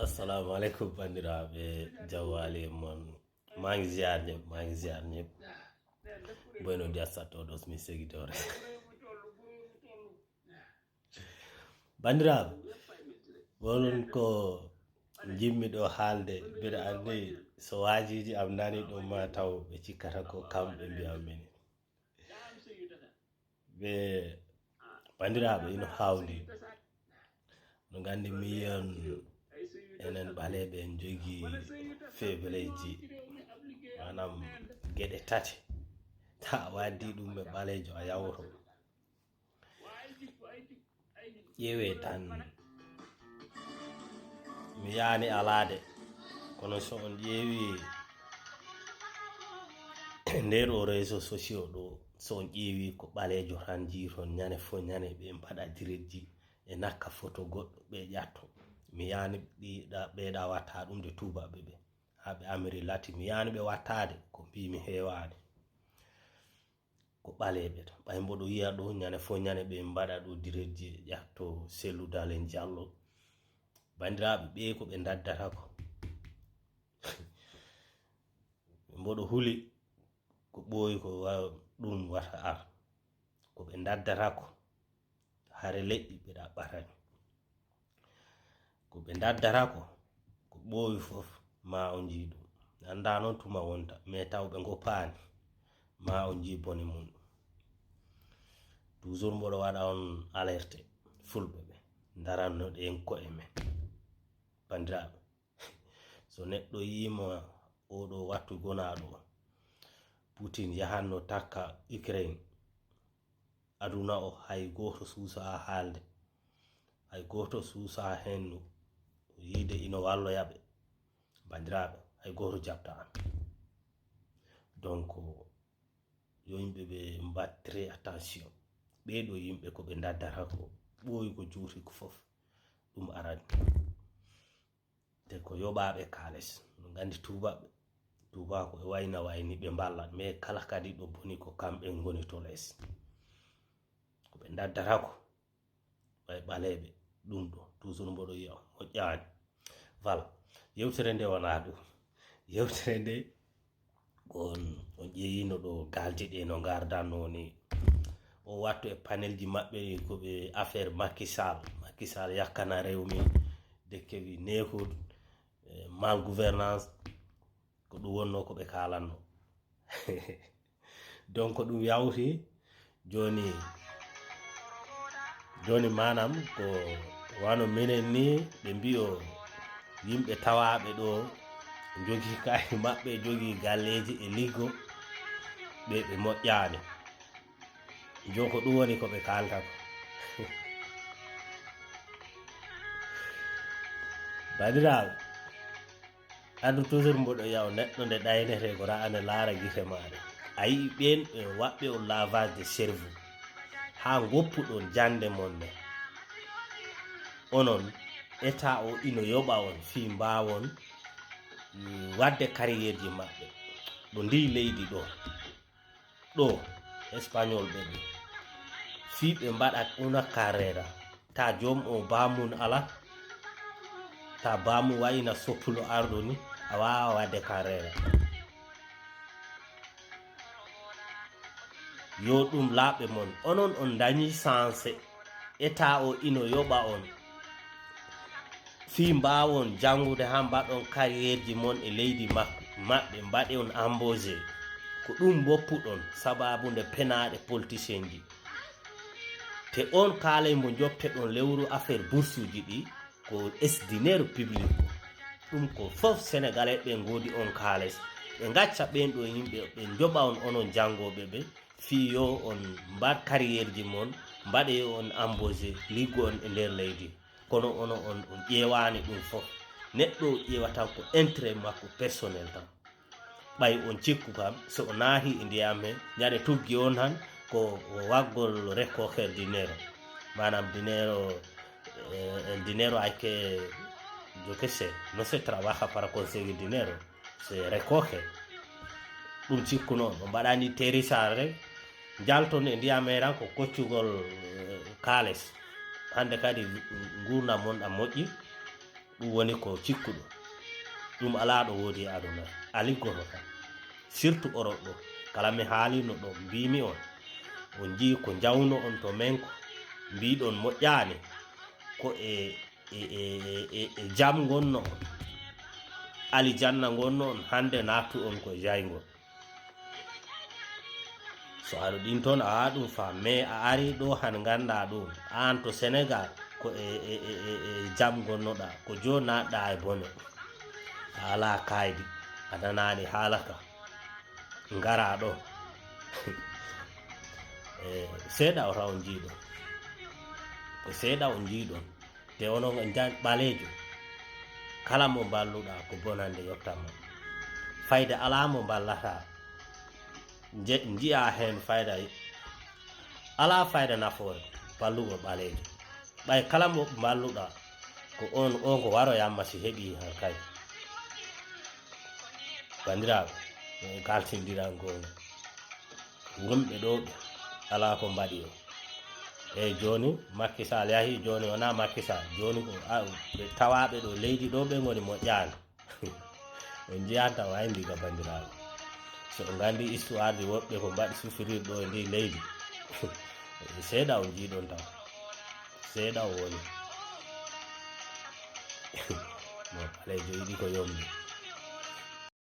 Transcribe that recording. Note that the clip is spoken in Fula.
assalamu alaikum bandiraɓe jawwali mon mangi ziar ñep boyno ndi assattoɗos mi segitore bandiraɓe wolon ko jimmi ɗo haalde mbiɗa andi so wajiji am nani ɗum ma taw ɓe cikkata ko kamɓe mbiyamini ɓe bandiraɓe ino hawdi no gandi miyon enen ɓaleɓe en jogi febleji manam gueɗe tati ta waddi ɗum ɓe ɓalejo a yawto ƴeewe tan mi yani alade kono so on ƴeewi nder o réseau sociaux ɗo so on ƴeewi ko ɓalejo tan jiiton ñane fo ñane ɓe mbaɗa direji e nakka photo goɗɗo ɓe ƴatto mi yani ɓeɗa watta ɗum de tubaɓe ɓe haɓe Amérique latine mi yani ɓe wattade ko mbimi hewani ko ɓaleɓe to ɓay mboɗo yiya ɗo ñane fo ñane ɓe mbaɗa ɗo direji ƴatto selludalen Diallo bandiraɓe ɓe ko ɓe daddata ko mboɗo huli ko ɓooyi ko ɗum wata ar ko ɓe daddata ko hare leƴƴi ɓe ɗaɓɓatani ko ɓe daddata ko ɓooyi fof ma on jii ɗum anda noon tuma wonta mais taw ɓe goppani ma on jii bone mum toujours mboɗo waɗa on alerte fulɓe ɓe daranno ɗen ko'e men bandiraɓe so neɗɗo yima oɗo wattu gonaɗo Putin yahanno takka Ukraine aduna o hay goto suusa haalde hay goto suusa hennu yide ino walloyaɓe bandiraɓe hay goto jabta an donc yo yimɓe ɓe mbat très attention ɓeɗo yimɓe ko ɓe daddata ko ɓooyi ko juuti ko fof ɗum arani te ko yoɓaɓe kales no gandi tubako e wayna wayni ɓe ballat mais kala kadi ɗo boni ko kamɓe goni to less ko ɓe daddata ko way ɓaleɓe ɗum ɗo toujours mboɗo yiya moƴƴani voilà yewtere nde wona ɗum yewtere nde on ƴeewino ɗo galje ɗe no gardanno ni o wattu e panelji maɓɓe ko ɓe affaire Macky Sall yakkana rewmi dekkewi nekud mal gouvernance ko ɗum wonno ko ɓe kalanno donc ɗum yawti joni manam ko wano minen ni ɓe mbiyo yimɓe tawaɓe ɗo jogi kayi maɓɓe jogi galleji e liggo ɓe moƴƴani joni ko ɗum woni ko ɓe kalta ko bandiraɓe andu toujours mboɗo yaw neɗɗo nde ɗaynete ko ra'ane laara guite maɗe a yii ɓen ɓe waɓɓe o lavage de cerveau ha goppuɗon jande mon nde onon état o ino yoɓa on fi mbawon wadde carrière ji maɓɓe ɗo ndi leydi ɗo espagnol ɓe ɗi fi ɓe mbaɗa una carrera ta joom o bamum ala ta bamum wayna soppulo arɗo ni a wawa wadde carrera yo ɗum laaɓe mon onon on dañi sensé état o ino yoɓa on fi mbawon jangude ha mbaɗon carrière ji mon e leydi maɓɓe mbaɗe on embauché ko ɗum boppuɗon sababu nde penaɗe politicien ji te on kaalay mo jopte ɗon lewru affaire bourse uji ɗi ko esdinaire public ɗum ko fof sénégalais ɓe godi on kaales ɓe gacca ɓen ɗo yimɓe ɓe joɓa on onon jangoɓe ɓe fiyo on mbaɗ carrière ji mon mbaɗe on embauché liggo on e nder leydi kono ono on ƴewani ɗum fof neɗɗo ƴewatan ko intérêt makko personnel tan ɓay on cikku kam so o naahi e ndiyam he ñande tuggi on han ko waggol recoger dinero manam dinero hay que yo que sé no se trabaja para conseguir dinero se recoge ɗum cikku noon o mbaɗani terissare rek jalton e ndiyam he tan ko koccugol kaales hande kadi gurdam mon ɗam moƴƴi ɗum woni ko cikkuɗo ɗum ala ɗo woodi aduna aligoto kam surtout Europe ɗo kala mi haalino ɗo mbimi on jii ko jawno on to menko mbiɗon moƴƴaani ko e jam gonno on alijanna gonno on hande nattu on ko jaygol so aɗa ɗin toon a wawa ɗum fam mais a ari ɗo han ganda ɗum an to Sénégal ko jam gonnoɗa ko joni naɗɗa e bone a ala kaydi a nanani haalaka ngara ɗo seeɗa o taw on jiiɗon ko seeɗa on jiiɗon te onon ɓalejo kala mo balluɗa ko bonande yottama fayda ala mo ballata jiya hen fayda ala fayda nafoore ballugo ɓalejo ɓay kala mo balluɗa ko on ko waroyamma si heeɓi han kay bandiraɓe kaltindiran gonga wonɓe ɗo ɓe ala ko mbaɗi o eyyi joni Macky Sall yahi joni wona Macky Sall joni ko ɓe tawaɓe ɗo leydi ɗo ɓe goni moƴƴani on jiyanta way ndiga bandiraɓe so gandi histoire ji woɓɓe ko mbaɗi souffrir ɗo e ndi leydi seeɗa o jiiɗon taw seeɗa o woni no ɓalejo yiɗi ko yombi